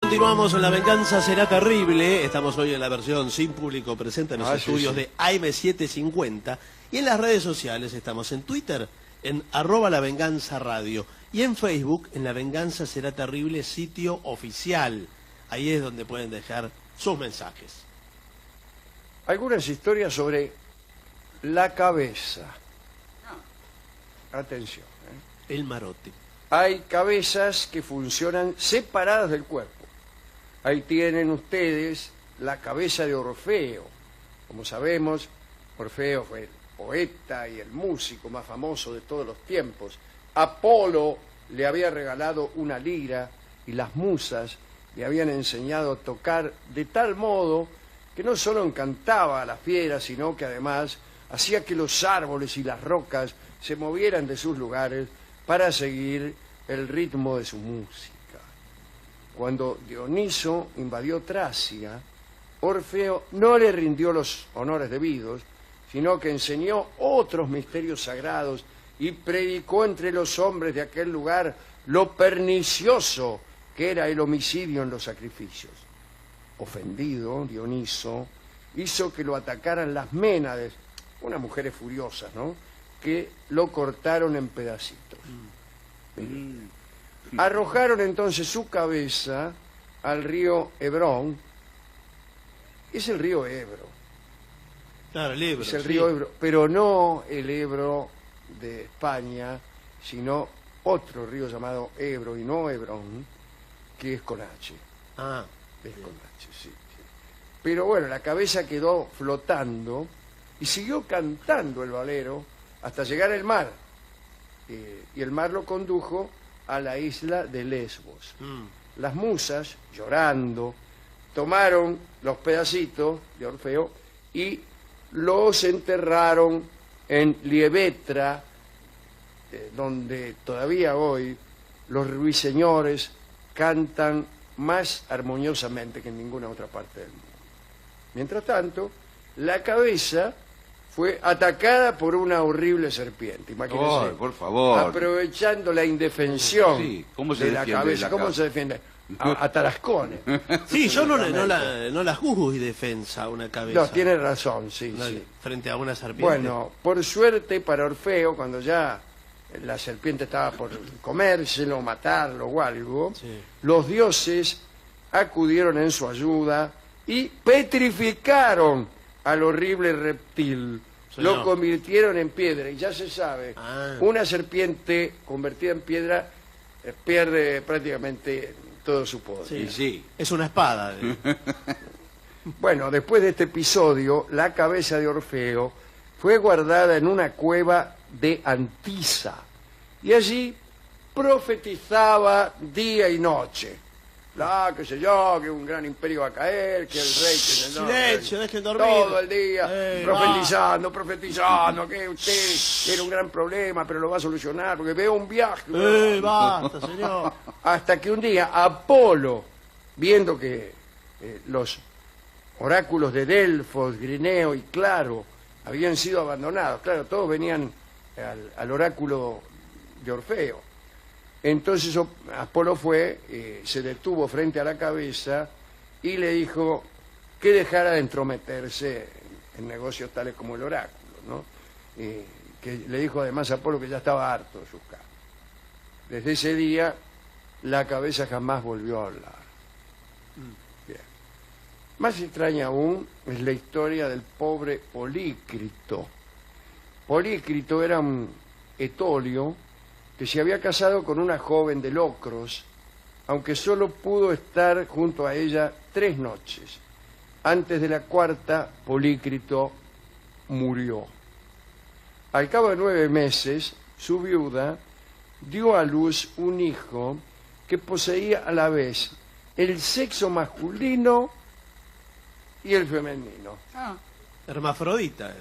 Continuamos en La Venganza Será Terrible. Estamos hoy en la versión sin público presente en los estudios de AM750. Y en las redes sociales estamos en Twitter, en @lavenganzaradio. Y en Facebook, en La Venganza Será Terrible, sitio oficial. Ahí es donde pueden dejar sus mensajes. Algunas historias sobre la cabeza. Atención. El marote. Hay cabezas que funcionan separadas del cuerpo. Ahí tienen ustedes la cabeza de Orfeo. Como sabemos, Orfeo fue el poeta y el músico más famoso de todos los tiempos. Apolo le había regalado una lira y las musas le habían enseñado a tocar de tal modo que no solo encantaba a las fieras, sino que además hacía que los árboles y las rocas se movieran de sus lugares para seguir el ritmo de su música. Cuando Dioniso invadió Tracia, Orfeo no le rindió los honores debidos, sino que enseñó otros misterios sagrados y predicó entre los hombres de aquel lugar lo pernicioso que era el homicidio en los sacrificios. Ofendido, Dioniso hizo que lo atacaran las Ménades, unas mujeres furiosas, ¿no?, que lo cortaron en pedacitos. Arrojaron entonces su cabeza al río Hebrón. Es el río Ebro. Claro, el Ebro. Es el río Ebro, pero no el Ebro de España, sino otro río llamado Ebro, y no Hebrón, que es con H. Ah, es con H, sí. Pero bueno, la cabeza quedó flotando y siguió cantando el valero hasta llegar al mar. Y el mar lo condujo a la isla de Lesbos. Las musas, llorando, tomaron los pedacitos de Orfeo y los enterraron en Liebetra, donde todavía hoy los ruiseñores cantan más armoniosamente que en ninguna otra parte del mundo. Mientras tanto, la cabeza fue atacada por una horrible serpiente. Imagínense, por favor. aprovechando la indefensión Sí, ¿cómo se de la defiende cabeza. la ¿Cómo cabeza? se defiende? A tarascones. sí, yo no la juzgo y defensa a una cabeza. No, tiene razón, sí, No, sí. frente a una serpiente. Bueno, por suerte para Orfeo, cuando ya la serpiente estaba por comérselo, matarlo o algo, Sí. los dioses acudieron en su ayuda y petrificaron al horrible reptil. Señor. Lo convirtieron en piedra, y ya se sabe, una serpiente convertida en piedra pierde prácticamente todo su poder. Sí. Y sí. Es una espada. Bueno, después de este episodio, la cabeza de Orfeo fue guardada en una cueva de Antisa, y allí profetizaba día y noche. Qué sé yo, que un gran imperio va a caer, que el rey... Que Silencio, dejen dormir. todo el día profetizando, que usted era un gran problema, pero lo va a solucionar, porque veo un viaje. Basta, señor. Hasta que un día Apolo, viendo que los oráculos de Delfos, Grineo y Claro habían sido abandonados, claro, todos venían al oráculo de Orfeo. Entonces Apolo fue, se detuvo frente a la cabeza y le dijo que dejara de entrometerse en negocios tales como el oráculo, ¿no? Que le dijo además a Apolo que ya estaba harto de sus casos. Desde ese día la cabeza jamás volvió a hablar. Bien. Más extraña aún es la historia del pobre Polícrito. Polícrito era un etolio que se había casado con una joven de Locros, aunque solo pudo estar junto a ella 3 noches. Antes de la cuarta, Polícrito murió. Al cabo de 9 meses, su viuda dio a luz un hijo que poseía a la vez el sexo masculino y el femenino. Hermafrodita.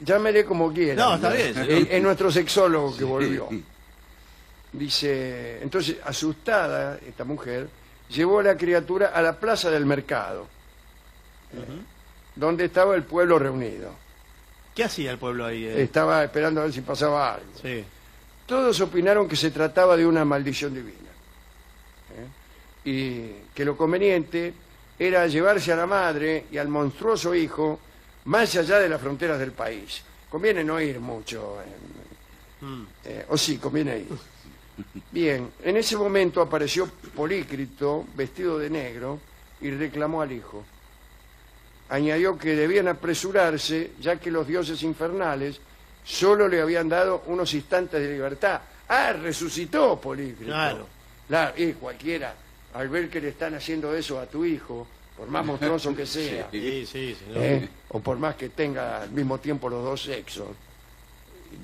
Llámele como quiera. No, está bien, señor. Es nuestro sexólogo que volvió. Dice, entonces, asustada esta mujer, llevó a la criatura a la plaza del mercado, donde estaba el pueblo reunido. ¿Qué hacía el pueblo ahí? Estaba esperando a ver si pasaba algo. Sí. Todos opinaron que se trataba de una maldición divina. y que lo conveniente era llevarse a la madre y al monstruoso hijo más allá de las fronteras del país. Conviene no ir mucho, o sí, conviene ir. Bien, en ese momento apareció Polícrito, vestido de negro, y reclamó al hijo. Añadió que debían apresurarse, ya que los dioses infernales solo le habían dado unos instantes de libertad. ¡Ah, resucitó Polícrito! Claro. Claro, y cualquiera, al ver que le están haciendo eso a tu hijo, por más monstruoso que sea, Sí, señor. o por más que tenga al mismo tiempo los dos sexos,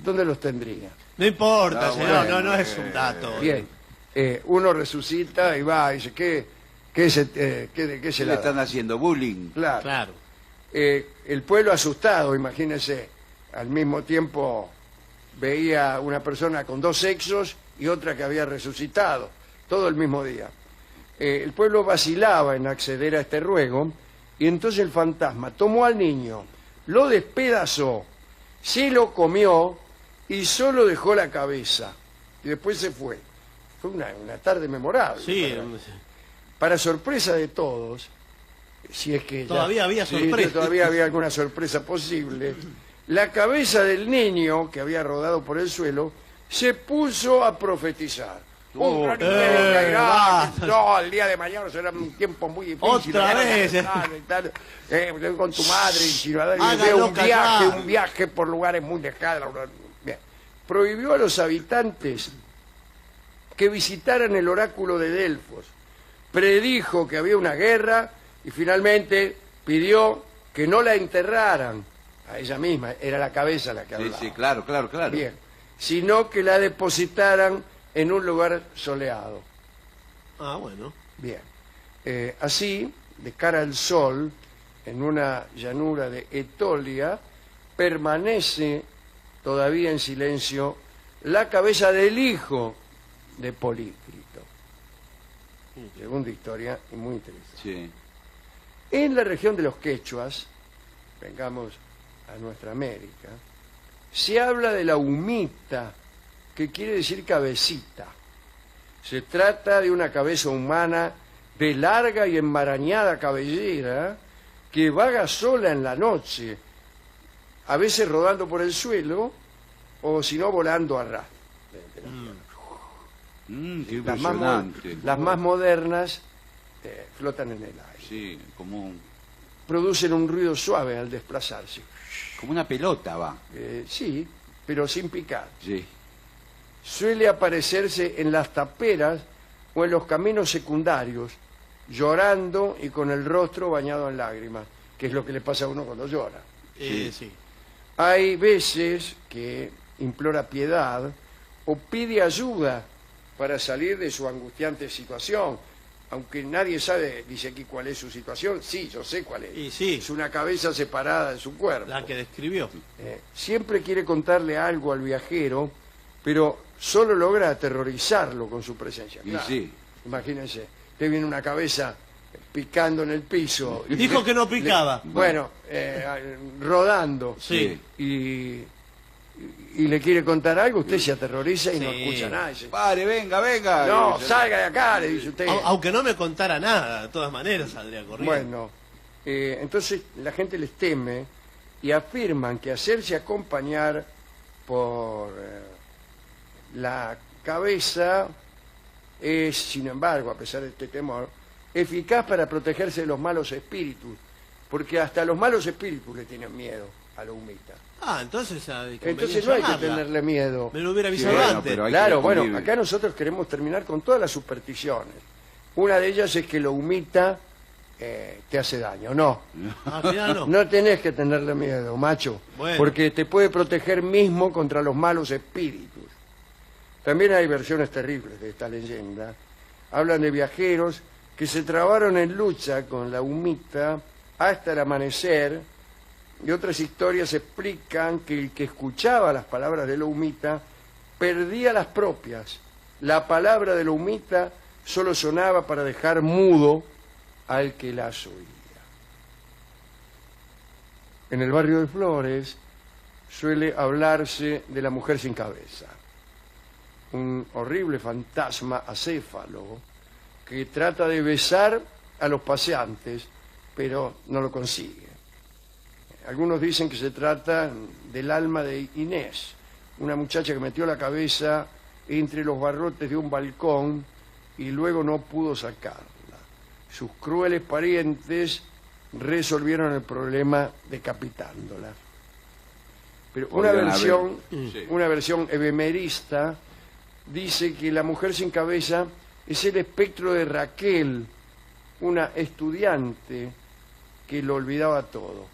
¿dónde los tendría? No importa, No, señor, bueno, no es un dato. Bien, uno resucita y va y dice, ¿de qué se ¿Qué la le da? están haciendo? Bullying. Claro. Claro. El pueblo asustado, imagínense, al mismo tiempo veía una persona con dos sexos y otra que había resucitado, todo el mismo día. El pueblo vacilaba en acceder a este ruego y entonces el fantasma tomó al niño, lo despedazó, se lo comió y solo dejó la cabeza y después se fue. Fue una tarde memorable. Sí, Para sorpresa de todos, si es que ya- Todavía había sí, sorpresa. todavía había alguna sorpresa posible, la cabeza del niño que había rodado por el suelo se puso a profetizar. Un gran imperio caerá, basta. no, el día de mañana será un tiempo muy difícil. Otra mañana vez. tal y tal. Voy con tu madre y si Hágalo callar. un viaje por lugares muy lejanos. Bien. Prohibió a los habitantes que visitaran el oráculo de Delfos. Predijo que había una guerra y finalmente pidió que no la enterraran a ella misma, era la cabeza la que Sí, hablaba. sí, claro. Bien, sino que la depositaran en un lugar soleado. Ah, bueno. Bien, así, de cara al sol, en una llanura de Etolia, permanece todavía en silencio la cabeza del hijo de Polícrito. Segunda historia y muy interesante. Sí. En la región de los quechuas, vengamos a nuestra América, se habla de la humita, que quiere decir cabecita. Se trata de una cabeza humana de larga y enmarañada cabellera que vaga sola en la noche, a veces rodando por el suelo o si no volando a ras. Qué Las más, impresionante. las más modernas flotan en el aire. Sí, como Producen un ruido suave al desplazarse. una pelota va. Sí, pero sin picar. Sí. Suele aparecerse en las taperas o en los caminos secundarios, llorando y con el rostro bañado en lágrimas, que es lo que le pasa a uno cuando llora. Sí. Hay veces que implora piedad o pide ayuda para salir de su angustiante situación. Aunque nadie sabe, dice aquí, cuál es su situación. Sí, yo sé cuál es. Y sí. Es una cabeza separada de su cuerpo. La que describió. Siempre quiere contarle algo al viajero, pero solo logra aterrorizarlo con su presencia. Y Claro, sí. imagínense, te viene una cabeza picando en el piso. y Dijo que no picaba. Bueno, rodando. Sí. Y le quiere contar algo, usted se aterroriza y no Sí. escucha nada. Dice, Padre, venga, venga. no, Dice, salga de acá, le dice usted. Aunque no me contara nada, de todas maneras saldría corriendo. Bueno, entonces la gente les teme y afirman que hacerse acompañar por la cabeza es, sin embargo, a pesar de este temor, eficaz para protegerse de los malos espíritus, porque hasta los malos espíritus le tienen miedo a la humita. Ah, entonces Entonces no hay que tenerle miedo. Me lo hubiera Sí, avisado bueno, antes. pero hay Claro, que bueno, convivir. acá nosotros queremos terminar con todas las supersticiones. Una de ellas es que la humita te hace daño. No, Al final no. no tenés que tenerle miedo, macho, Bueno. porque te puede proteger mismo contra los malos espíritus. También hay versiones terribles de esta leyenda. Hablan de viajeros que se trabaron en lucha con la humita hasta el amanecer, y otras historias explican que el que escuchaba las palabras de la humita perdía las propias. La palabra de la humita solo sonaba para dejar mudo al que las oía. En el barrio de Flores suele hablarse de la mujer sin cabeza, un horrible fantasma acéfalo que trata de besar a los paseantes, pero no lo consigue. Algunos dicen que se trata del alma de Inés, una muchacha que metió la cabeza entre los barrotes de un balcón y luego no pudo sacarla. Sus crueles parientes resolvieron el problema decapitándola. Pero una versión ebemerista dice que la mujer sin cabeza es el espectro de Raquel, una estudiante que lo olvidaba todo,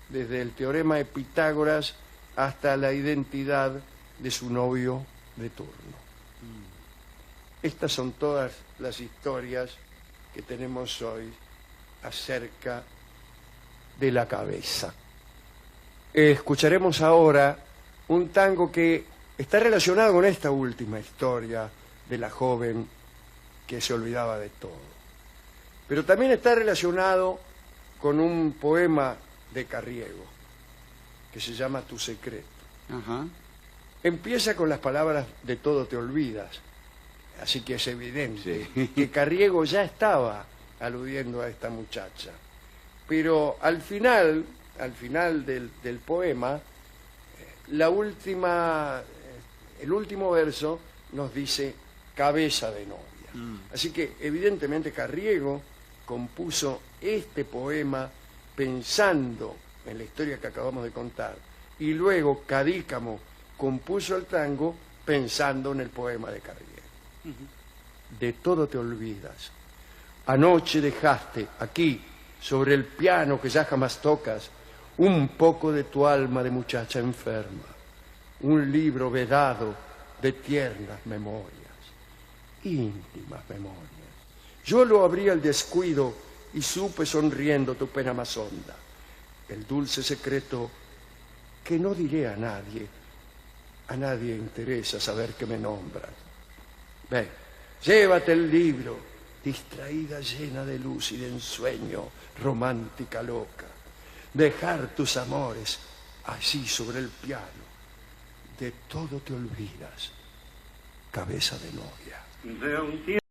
desde el teorema de Pitágoras hasta la identidad de su novio de turno. Estas son todas las historias que tenemos hoy acerca de la cabeza. Escucharemos ahora un tango que está relacionado con esta última historia de la joven que se olvidaba de todo. Pero también está relacionado con un poema de Carriego que se llama Tu secreto. Ajá. Empieza con las palabras de todo te olvidas, así que es evidente Sí. que Carriego ya estaba aludiendo a esta muchacha. Pero al final del poema, el último verso nos dice cabeza de novia. Así que evidentemente Carriego compuso este poema pensando en la historia que acabamos de contar, y luego Cadícamo compuso el tango pensando en el poema de Carriego. De todo te olvidas. Anoche dejaste aquí, sobre el piano que ya jamás tocas, un poco de tu alma de muchacha enferma, un libro vedado de tiernas memorias, íntimas memorias. Yo lo abrí al descuido y supe sonriendo tu pena más honda, el dulce secreto que no diré a nadie interesa saber que me nombras. Ven, llévate el libro, distraída, llena de luz y de ensueño, romántica, loca. Dejar tus amores allí sobre el piano. De todo te olvidas, cabeza de novia.